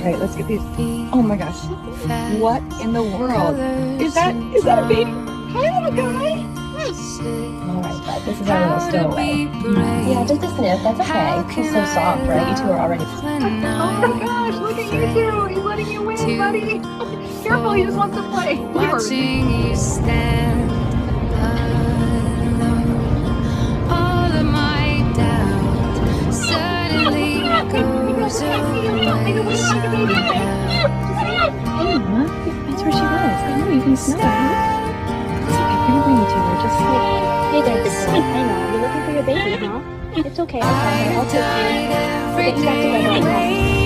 right, let's get these. Oh my gosh. What in the world? Is that a baby? Hi, little guy. Alright, bud, this is our little stowaway. Yeah, just a sniff, that's okay. He's so soft, right? You two are already... Oh my gosh, look at you two. He's letting you win, buddy. Careful, he just wants to play. Watching you stand alone, all of my doubt suddenly goes away somehow. Hey, Mom, that's where she was. I know, you can smell her. I'm gonna bring you to her, just like... Hey there, big boy. I know. You're looking for your baby, huh? It's okay. I'll take you. We'll get you back to bed right now.